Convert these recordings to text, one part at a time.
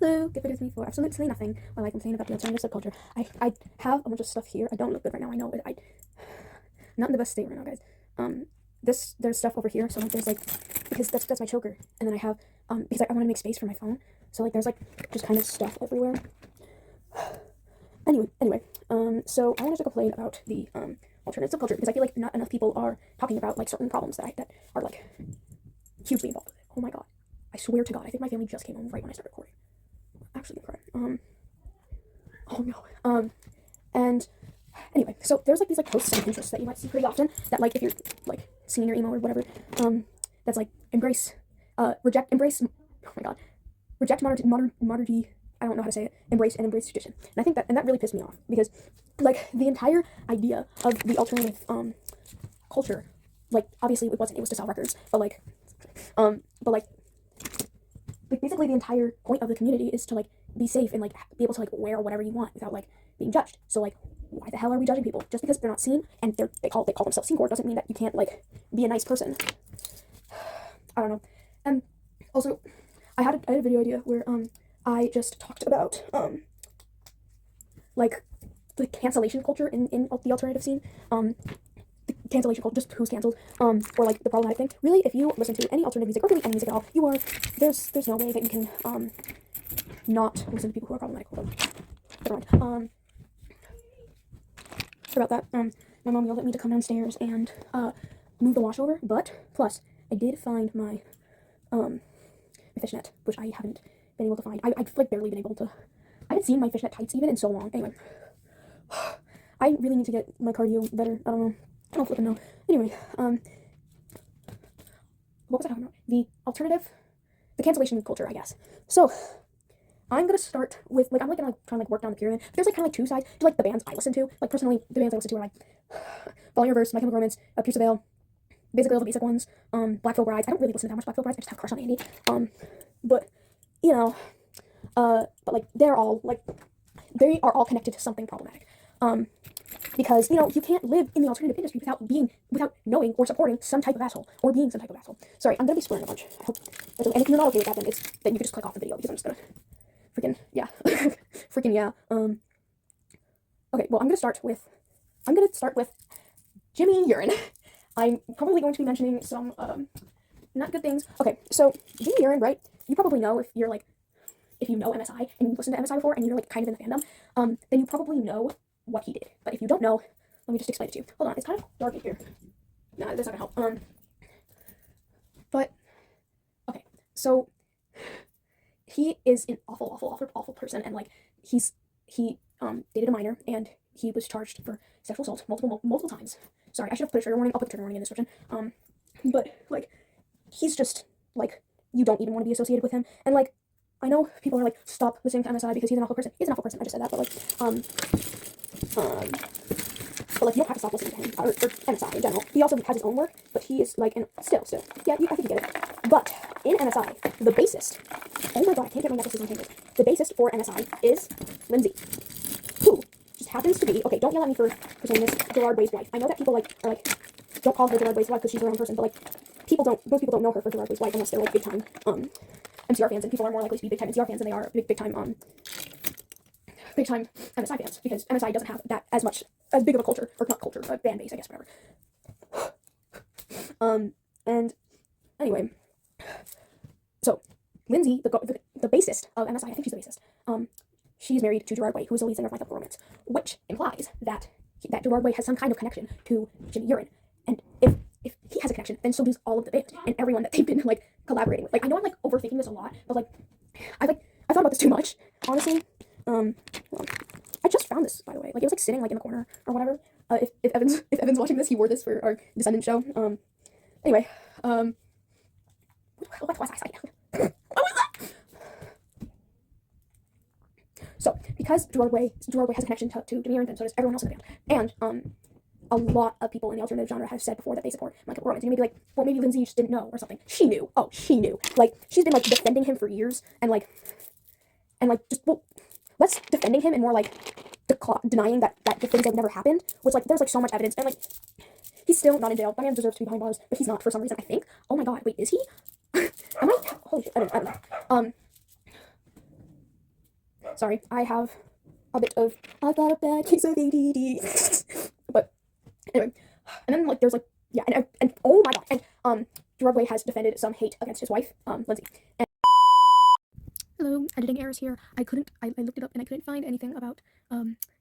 Hello, get with me for absolutely nothing while I complain about the alternative subculture. I have a bunch of stuff here. I don't look good right now, I know, but not in the best state right now, guys. There's stuff over here, so like there's like, because that's my choker, and then I have, because I want to make space for my phone, so like there's like just kind of stuff everywhere. Anyway, so I wanted to complain about the alternative subculture, because I feel like not enough people are talking about like certain problems that are like hugely involved with it. Oh my god. I swear to God, I think my family just came home right when I started recording. Actually, I'm crying. Oh no. And anyway, so there's like these like posts on Pinterest that you might see pretty often that like if you're like senior emo or whatever, that's like embrace modernity. I don't know how to say it. Embrace tradition. And I think that really pissed me off, because like the entire idea of the alternative culture, like obviously it was to sell records, but like basically the entire point of the community is to like be safe and like be able to like wear whatever you want without like being judged. So like why the hell are we judging people? Just because they're not seen and they call themselves scene core doesn't mean that you can't like be a nice person. I don't know. And also I had a video idea where I just talked about like the cancellation culture in the alternative scene. The cancellation culture, just who's canceled, or like the problematic thing. Really, if you listen to any alternative music or really any music at all, you are there's no way that you can not listen to people who are problematic. Hold on. Never mind. About that, my mom yelled at me to come downstairs and move the wash over, but plus I did find my fishnet, which I haven't been able to find. I've like barely been able to. I haven't seen my fishnet tights even in so long. Anyway, I really need to get my cardio better. I don't know. I don't flipping know. Anyway, what was I talking about? The cancellation culture, I guess. So, I'm gonna start with, like, I'm like gonna try and like work down the pyramid. But there's like kind of like two sides to like the bands I listen to. Like personally, the bands I listen to are like Fall in Reverse, My Chemical Romance, Pierce the Veil, basically all the basic ones. Black Veil Brides. I don't really listen to that much Black Veil Brides. I just have a crush on Andy. But you know, but like they are all connected to something problematic. Because, you know, you can't live in the alternative industry without knowing or supporting some type of asshole, or being some type of asshole. Sorry, I'm gonna be swearing a bunch. I hope that's okay. And if you're not okay with that, then you can just click off the video, because I'm just gonna freaking yeah. Okay, well, I'm gonna start with Jimmy Urine. I'm probably going to be mentioning some not good things. Okay, so Jimmy Urine, right? You probably know, if you know MSI and you've listened to MSI before and you're like kind of in the fandom, then you probably know what he did. But if you don't know, let me just explain it to you. Hold on, it's kind of dark in here. No, that's not gonna help. But okay, so he is an awful person, and like he dated a minor, and he was charged for sexual assault multiple times. Sorry, I should have put a trigger warning. I'll put a trigger warning in the description. But like he's just like, you don't even want to be associated with him, and like I know people are like, stop listening to MSI because he's an awful person. He's an awful person. I just said that, but like you don't have to stop listening to him or MSI in general. He also has his own work, but he is like still. Yeah, I think you get it. But in MSI, the bassist. Oh my god, I can't get my necklaces on campus. The bassist for MSI is Lindsay, who just happens to be, okay, don't yell at me for saying this, Gerard Way's wife. I know that people like are like, don't call her Gerard Way's wife because she's her own person, but like most people don't know her for Gerard Way's wife unless they're like big time MCR fans, and people are more likely to be big time MCR fans than they are big time MSI fans, because MSI doesn't have that as big of a culture, or not culture, but fan base, I guess, whatever. And anyway, so Lindsay, the bassist of MSI, I think she's the bassist. She's married to Gerard Way, who is the lead singer of My Chemical Romance, which implies that Gerard Way has some kind of connection to Jimmy Urine. And if he has a connection, then so does all of the band and everyone that they've been like collaborating with. Like, I know I'm like overthinking this a lot, but like I thought about this too much, honestly. I just found this, by the way. Like, it was like sitting like in the corner or whatever. If Evan's watching this, he wore this for our Descendant show. Anyway, what was I saying? What was that? So, because Gerard Way has a connection to Jimmy Urine, and so does everyone else in the band. And a lot of people in the alternative genre have said before that they support My Chemical Romance. And you may be like, well, maybe Lindsay just didn't know or something. She knew. Oh, she knew. Like, she's been like defending him for years, and just, well, less defending him and more like denying that the things have never happened, which like there's like so much evidence, and like he's still not in jail. That man deserves to be behind bars, but he's not for some reason, I think. Oh my god, wait, is he? Am I? Holy shit, I don't know. Sorry, I've got a bad case of ADD. But anyway, and then like there's like yeah, and oh my god, and Gerard has defended some hate against his wife, Lindsay. And hello, editing errors here. I looked it up and I couldn't find anything about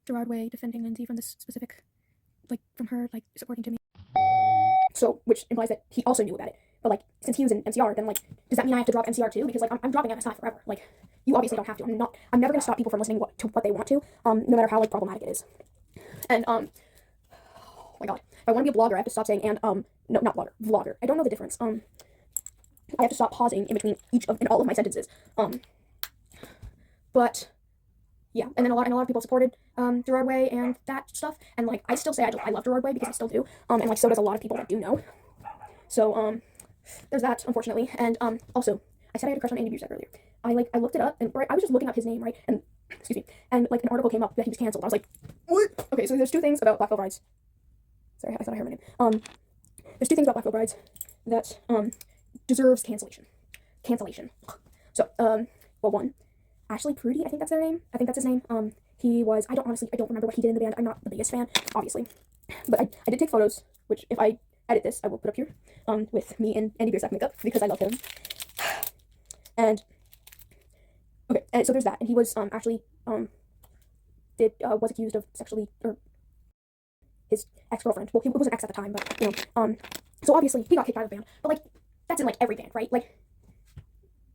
Gerard Way defending Lindsay from this specific, like from her like supporting Jimmy. So which implies that he also knew about it. But like since he was in MCR, then like does that mean I have to drop MCR too? Because like I'm dropping MSI forever. Like you obviously don't have to. I'm never gonna stop people from listening to what they want to, no matter how like problematic it is. And oh my god, if I want to be a blogger, I have to stop saying and no, not blogger, vlogger. I don't know the difference. I have to stop pausing in between in all of my sentences. But yeah, and then a lot of people supported Gerard Way and that stuff, and like I still say I love Gerard Way because I still do, and like so does a lot of people that do know. So there's that, unfortunately, and also I said I had a crush on Andy Busek earlier. I looked it up, and right, I was just looking up his name, right, and excuse me, and like an article came up that he was canceled. I was like, what? Okay, so there's two things about Black Veil Brides. Sorry, I thought I heard my name. There's two things about Black Veil Brides that deserves cancellation. So well, one, Ashley Prudy, I think that's their name. I think that's his name. He was, I don't remember what he did in the band. I'm not the biggest fan, obviously. But I did take photos, which if I edit this, I will put up here, with me and Andy Busek makeup, because I love him. And, okay, and so there's that. And he was, actually, was accused of sexually, or his ex-girlfriend. Well, he was an ex at the time, but, you know, so obviously he got kicked out of the band. But, like, that's in, like, every band, right? Like,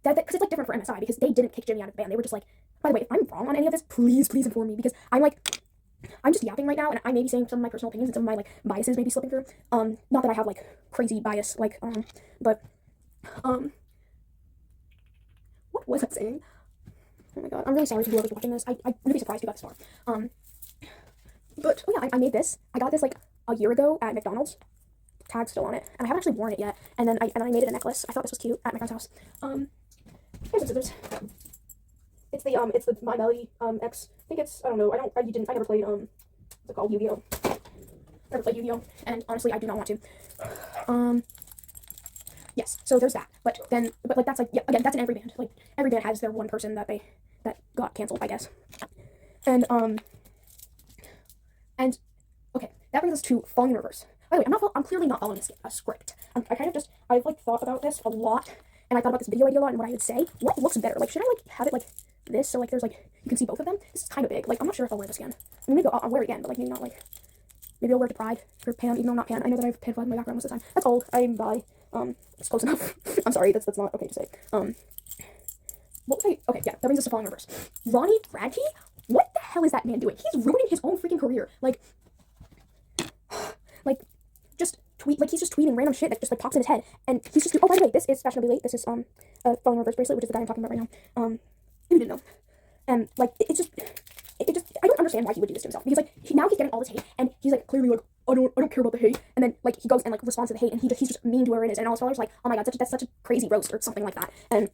because it's like different for MSI, because they didn't kick Jimmy out of the band. They were just like, by the way, if I'm wrong on any of this, please inform me, because I'm just yapping right now, and I may be saying some of my personal opinions, and some of my like biases may be slipping through. Not that I have like crazy bias, like but what was I saying? Oh my god, I'm really sorry to whoever's watching this. I'm really surprised you got this far. But oh yeah, I made this. I got this like a year ago at McDonald's. Tag's still on it, and I haven't actually worn it yet. And then I made it a necklace. I thought this was cute at my friend's house. Here's the scissors. It's the My Melody X. I think it's, I don't know. I never played what's it called, Yu-Gi-Oh. Never played Yu-Gi-Oh, and honestly I do not want to. Yes, so there's that. But like that's like, yeah, again, that's in every band. Like every band has their one person that got canceled, I guess. And okay, that brings us to Falling in Reverse. By the way, I'm clearly not following a script. I've like thought about this a lot, and I thought about this video idea a lot and what I would say. What looks better? Like, should I like have it like this, so like there's like, you can see both of them? This is kind of big. Like, I'm not sure if I'll wear this again. I mean, maybe I'll wear it again, but like maybe not like, maybe I'll wear it to Pride for Pan, even though I'm not Pan. I know that I have Pan flag in my background most of the time. That's old. I'm bi. It's close enough. I'm sorry, that's not okay to say. What was I? Okay, yeah, that brings us to Falling in Reverse. Ronnie Radke? What the hell is that man doing? He's ruining his own freaking career. Like, he's just tweeting random shit that just like pops in his head, and he's just, oh, by the way, this is Fashionably Late. This is Falling in Reverse bracelet, which is the guy I'm talking about right now. You didn't know. And like, it just, I don't understand why he would do this to himself, because like, now he's getting all this hate, and he's like clearly like, I don't care about the hate, and then like he goes and like responds to the hate, and he's just mean to whoever it is, and all his followers are like, oh my god, that's such a crazy roast or something like that, and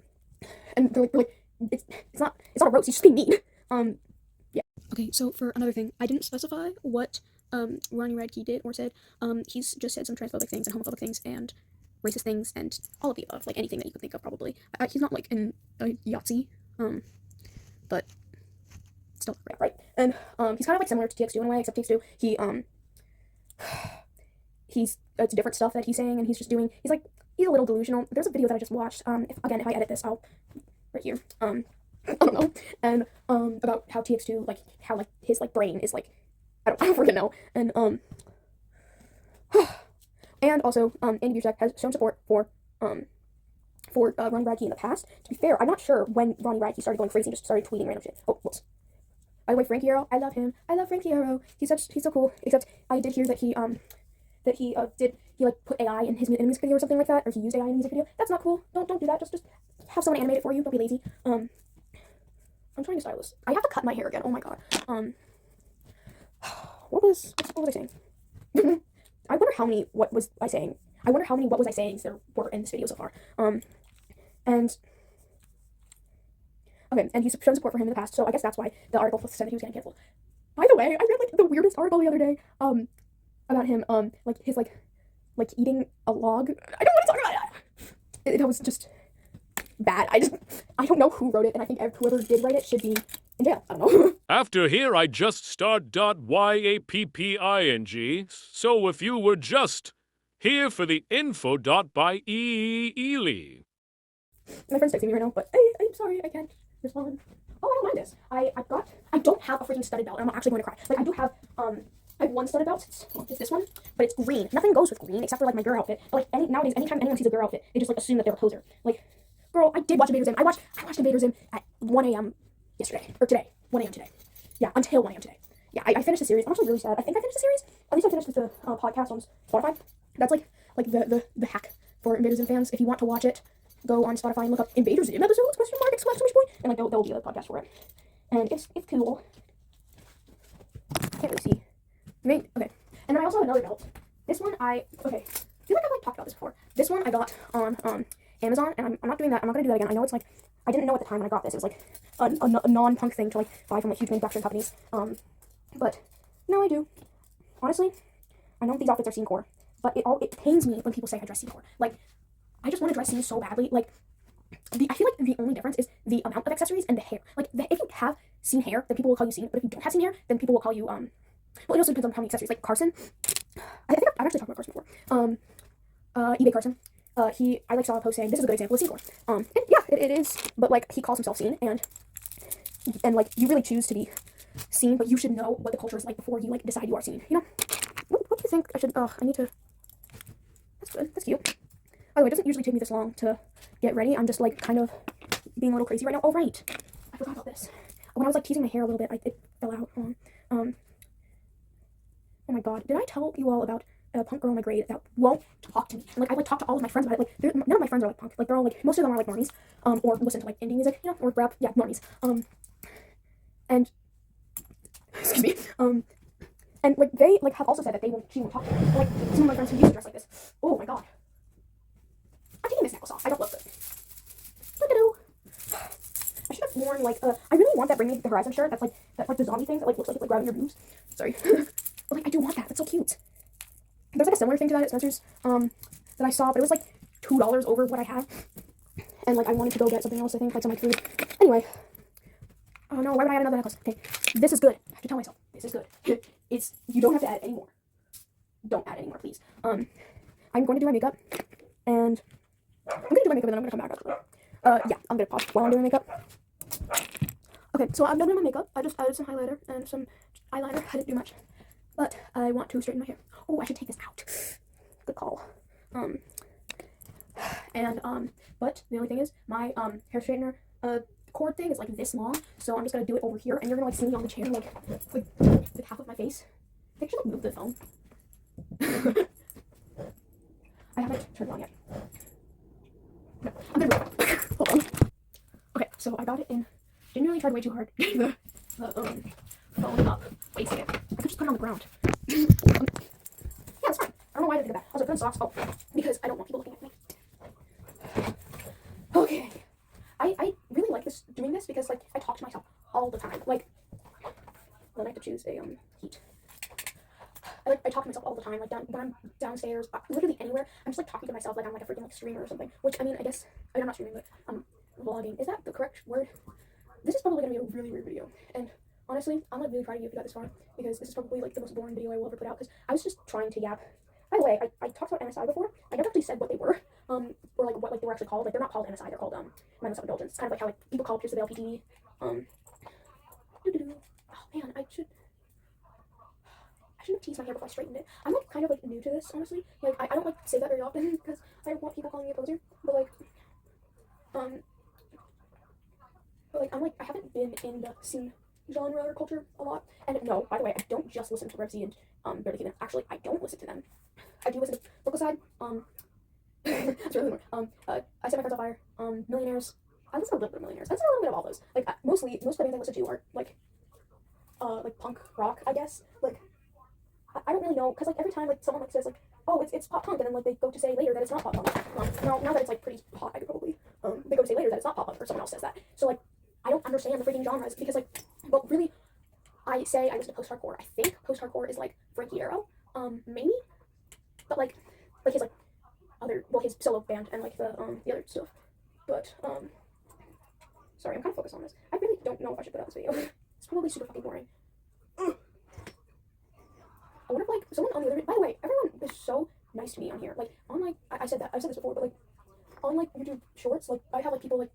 they're like it's not a roast, he's just being mean. Yeah. Okay, so for another thing, I didn't specify what Ronnie Radke did or said. He's just said some transphobic things and homophobic things and racist things and all of the above, like anything that you could think of, probably. He's not like a Yahtzee, but still, yeah, right. And he's kind of like similar to TX2 in a way, except TX2, it's different stuff that he's saying, and he's a little delusional. There's a video that I just watched, if I edit this, I'll, right here, I don't know, and about how TX2, like, how like his like brain is like, I don't freaking know, and and also Andy Busek has shown support for Ronnie Radke in the past. To be fair, I'm not sure when Ronnie Radke started going crazy and just started tweeting random shit. Oh, whoops. By the way, Frankie Arrow, I love him. I love Frankie Arrow. He's so cool. Except I did hear that he like put AI in his music video or something like that, or he used AI in a music video. That's not cool. Don't do that. Just have someone animate it for you. Don't be lazy. I'm trying to style this. I have to cut my hair again. Oh my god. What was I saying? I wonder how many what was I saying there were in this video so far. And okay, and he's shown support for him in the past, so I guess that's why the article said that he was getting canceled. By the way, I read like the weirdest article the other day, about him, like his like eating a log. I don't want to talk about it. It was just bad. I don't know who wrote it, and I think whoever did write it should be in jail. I don't know. After here, I just start .yapping, so if you were just here for the info by Ely. My friend's texting me right now, but I'm sorry, I can't respond. Oh, I don't mind this. I don't have a freaking studded belt, and I'm actually going to cry. Like, I do have, I have one studded belt. It's this one, but it's green. Nothing goes with green except for, like, my girl outfit. But, like, nowadays, anytime anyone sees a girl outfit, they just, like, assume that they're a poser. Like, girl, I did watch Invader Zim. I watched Invader Zim at 1 a.m. yesterday. Or today. 1 a.m. today. Yeah, until 1 a.m. today. Yeah, I finished the series. I'm actually really sad. I think I finished the series. At least I finished the podcast on Spotify. That's, like the hack for Invader Zim fans. If you want to watch it, go on Spotify and look up Invader Zim episodes, exclamation point, and, like, there'll be a podcast for it. And it's cool. I can't really see. Okay. And then I also have another belt. This one I feel like I've, like, talked about this before. This one I got on Amazon, and I'm not doing that. I'm not gonna do that again. I know it's, like, I didn't know at the time when I got this. It was, like, a non-punk thing to, like, buy from, like, huge manufacturing companies. But now I do. Honestly, I know these outfits are scene core, but it pains me when people say I dress scene core. Like, I just want to dress scene so badly. Like, I feel like the only difference is the amount of accessories and the hair. Like, if you have scene hair, then people will call you scene. But if you don't have scene hair, then people will call you well, it also depends on how many accessories. Like Carson, I think I've actually talked about Carson before. eBay Carson. I like saw a post saying this is a good example of scene core. And yeah, it is. But, like, he calls himself scene, and like, you really choose to be seen, but you should know what the culture is like before you, like, decide you are seen. You know? What do you think I should? I need to. That's good. That's cute. By the way, it doesn't usually take me this long to get ready. I'm just, like, kind of being a little crazy right now. Oh, right. I forgot about this. When I was, like, teasing my hair a little bit, it fell out. Oh my god. Did I tell you all about a punk girl in my grade that won't talk to me? And, like, I, like, talked to all of my friends about it. Like, none of my friends are, like, punk. Like, they're all, like, most of them are, like, normies. Or listen to, like, indie music, you know, or rap. Yeah, normies. And, excuse me. And, like, they, like, have also said that she won't talk to me. And, like, some of my friends who used to dress like this. Oh my god. I'm taking this necklace off. I don't look good. Look-a-doo. I should have worn, like, I really want that Bring Me the Horizon shirt. That's like the zombie thing that, like, looks like it's, like, grabbing your boobs. Sorry. But, like, I do want that. That's so cute. There's, like, a similar thing to that at Spencer's, that I saw, but it was, like, $2 over what I had. And, like, I wanted to go get something else, I think, like some, like, food. Anyway. Oh no, why would I add another necklace? Okay. This is good. I have to tell myself. This is good. You don't have to add any more. Don't add any more, please. I'm going to do my makeup, and I'm gonna do my makeup and then I'm gonna come back after. Yeah, I'm gonna pause while I'm doing makeup. Okay, so I'm done doing my makeup. I just added some highlighter and some eyeliner. I didn't do much, but I want to straighten my hair. Oh, I should take this out. Good call. But the only thing is, my hair straightener cord thing is, like, this long, so I'm just gonna do it over here, and you're gonna, like, see me on the chair, like half of my face. I think I should, like, move the phone. I haven't turned it on yet. No, I'm gonna move it. Hold on. Okay, so I got it in. Didn't really try way too hard. the phone up. Wait a second. I could just put it on the ground. Yeah, it's fine. I don't know why I didn't think of that. I was like, put in socks. Oh, because I don't want people looking at me. Okay. I really like doing this because, like, I talk to myself all the time. Like, then I have to choose a heat. I talk to myself all the time, like, when I'm downstairs, literally anywhere. I'm just, like, talking to myself like I'm, like, a freaking, like, streamer or something. Which, I mean, I guess I'm not streaming, but vlogging. Is that the correct word? This is probably gonna be a really weird video, and honestly, I'm, like, really proud of you if you got this far, because this is probably, like, the most boring video I will ever put out. Because I was just trying to yap. By the way, I talked about MSI before. I never actually said what they were, or, like, what, like, they were actually called. Like, they're not called MSI. They're called mindless self-indulgence. It's kind of like how, like, people call Pierce the Veil PTV. Oh man, I shouldn't have teased my hair before I straightened it. I'm, like, kind of, like, new to this, honestly. Like, I don't, like, say that very often because I want people calling me a poser. But, like, I'm, like, I haven't been in the scene genre or culture a lot. And no, by the way, I don't just listen to Revsy and Barely Human. Actually, I don't listen to them. I do listen to Brooklyn that's really weird. I Set My Friends on Fire, Millionaires. I listen to a little bit of Millionaires. I listen to a little bit of all those. Like, most of the bands I listen to are, like punk rock, I guess. Like, I don't really know, because, like, every time, like, someone, like, says, like, oh, it's pop punk, and then, like, they go to say later that it's not pop punk. Now that it's, like, pretty hot, I could probably, they go to say later that it's not pop punk, or someone else says that. So, like, I don't understand the freaking genres, because, like, well, really, I say I listen to post-hardcore. I think post-hardcore is, like, Frankie Darrow, maybe? But, like his, like, his solo band, and, like, the other stuff. But, sorry, I'm kind of focused on this. I really don't know if I should put about this video. It's probably super fucking boring. I wonder if, like, someone on the other, by the way, everyone is so nice to me on here. Like, on, like, I said this before, but, like, on, like, YouTube Shorts, like, I have, like, people, like,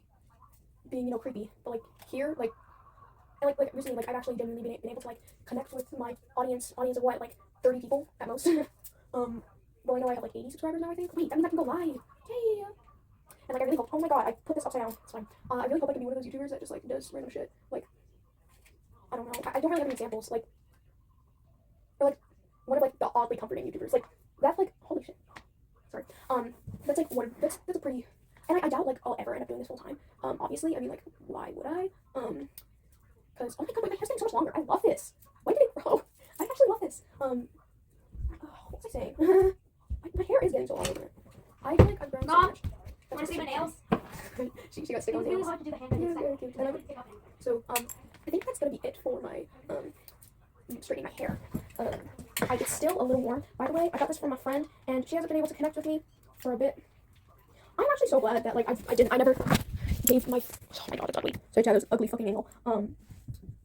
being, you know, creepy, but, like, here, like, and, like recently, like, I've actually genuinely been able to, like, connect with my audience of what, like, 30 people at most. Well, I know I have, like, 80 subscribers now, I think. Wait, that means I can go live. Yay! And, like, I really hope, oh my god, I put this upside down, it's fine. I really hope I can be one of those YouTubers that just, like, does random shit. Like, I don't know, I don't really have any examples, like, or, like, one of, like, the oddly comforting YouTubers. Like, that's, like, holy shit. Sorry. That's, like, one, that's a pretty, and I doubt, like, I'll ever end up doing this full time. Obviously, I mean, like, why would I? Because, oh my god, my hair's getting so much longer. I love this. When did it grow? I actually love this. What was I saying? my hair is getting so long, isn't it? I feel like I've grown so much. Want to see my nails? she got stick on It's really nails. hard to do the hand Yeah, so, I think that's gonna be it for my, straightening my hair. It's still a little warm. By the way, I got this from a friend, and she hasn't been able to connect with me for a bit. I'm actually so glad that, like, I never gave my, oh my god, it's ugly. So I had this ugly fucking angle.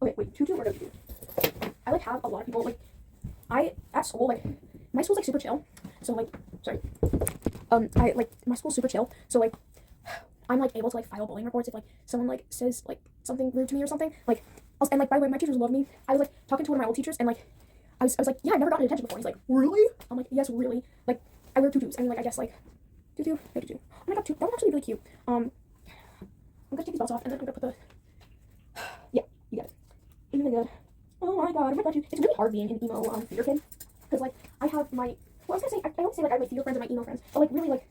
Okay, wait, tutu or no tutu? I, like, have a lot of people, like, at school, like, my school's, like, super chill. So, like, sorry. My school's super chill. So, like, I'm, like, able to, like, file bullying reports if, like, someone, like, says, like, something rude to me or something. Like, and, like, by the way, my teachers love me. I was, like, talking to one of my old teachers, and, like, I was like, yeah, I've never gotten attention before. He's like, really? I'm like, yes, really. Like, I wear tutus. I mean, like, I guess, like, tutu, no tutu. Oh my god, that would actually be really cute. I'm gonna take these belts off, and then I'm gonna put the, yeah, you got it. Oh my god. Oh my god, it's really hard being an emo, theater kid. Because, like, I have my, well, I was gonna say, I don't say, like, I have my theater friends and my emo friends, but, like, really, like,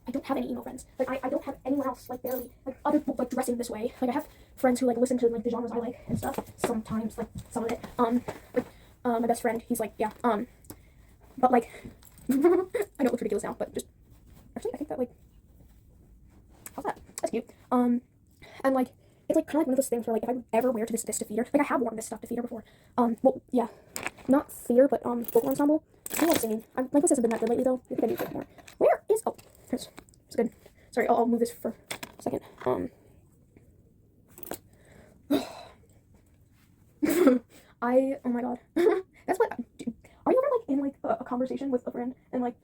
I don't have any emo friends. Like, I don't have anyone else, like, barely, like, other people, like, dressing this way. Like, I have friends who, like, listen to, like, the genres I like and stuff. Sometimes, like, some of it. My best friend, he's like, yeah, but, like, I know it looks ridiculous now, but just, actually, I think that, like, how's that? That's cute. And, like, it's, like, kind of like one of those things where, like, if I would ever wear this to theater, like, I have worn this stuff to theater before. Well, yeah, not theater, but, vocal ensemble. I love singing. My voice hasn't been that good lately, though. I think I need to more. Where is, oh, it's good. Sorry, I'll move this for a second. Oh my god. That's what, are you ever, like, in, like, a conversation with a friend, and, like,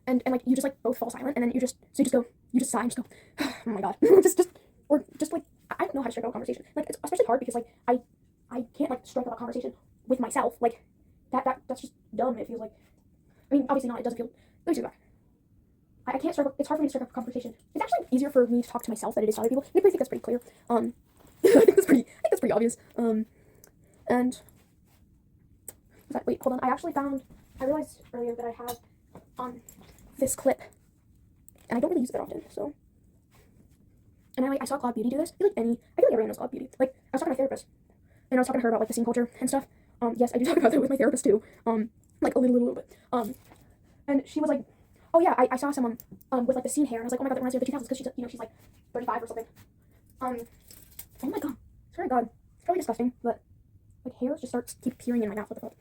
and, like, you just, like, both fall silent, and then you just sigh and just go, oh my god. Or just, like, I don't know how to strike up a conversation. Like, it's especially hard because, like, I can't, like, strike up a conversation with myself. Like, that's just dumb. It feels like, I mean, obviously not, it doesn't feel, let me see that. I can't strike up, it's hard for me to strike up a conversation. It's actually easier for me to talk to myself than it is to other people. I think that's pretty clear. I think that's pretty obvious. And, wait, hold on, I realized earlier that I have, this clip, and I don't really use it that often, so, and I saw Cloud Beauty do this. I feel like everyone knows Cloud Beauty. Like, I was talking to my therapist, and I was talking to her about, like, the scene culture and stuff. Yes, I do talk about that with my therapist, too, like, a little bit, and she was like, oh yeah, I saw someone, with, like, the scene hair, and I was like, oh my god, that reminds me of the 2000s, because she's, you know, she's, like, 35 or something. Oh my god, swear to god, it's probably disgusting, but, like, hairs just keep appearing in my mouth, what the fuck.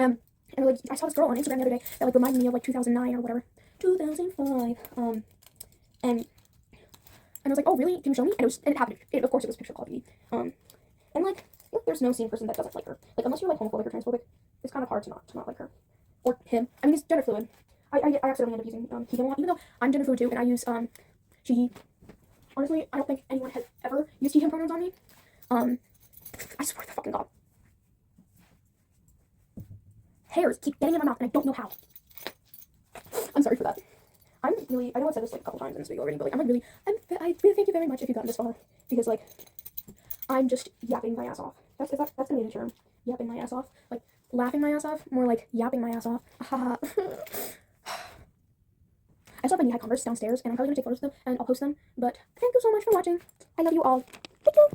And, like, I saw this girl on Instagram the other day that, like, reminded me of, like, 2009 or whatever, 2005, and I was like, oh really, can you show me? And it happened, of course it was a picture of Call of Duty, and, like, there's no scene person that doesn't like her, like, unless you're, like, homophobic or transphobic, it's kind of hard to not like her, or him. I mean, he's gender fluid. I accidentally end up using, he a lot, even though I'm gender fluid too, and I use, she, he. Honestly, I don't think anyone has ever used he, him pronouns on me, I swear to fucking god. Hairs keep getting in my mouth, and I don't know how. I'm sorry for that. I know I've said this, like, a couple times in this video already, but, like, I really thank you very much if you've gotten this far, because, like, I'm just yapping my ass off. That's gonna be the term. Yapping my ass off. Like, laughing my ass off, more like yapping my ass off. I still have my knee-high Converse downstairs, and I'm probably gonna take photos of them, and I'll post them, but thank you so much for watching. I love you all. Thank you!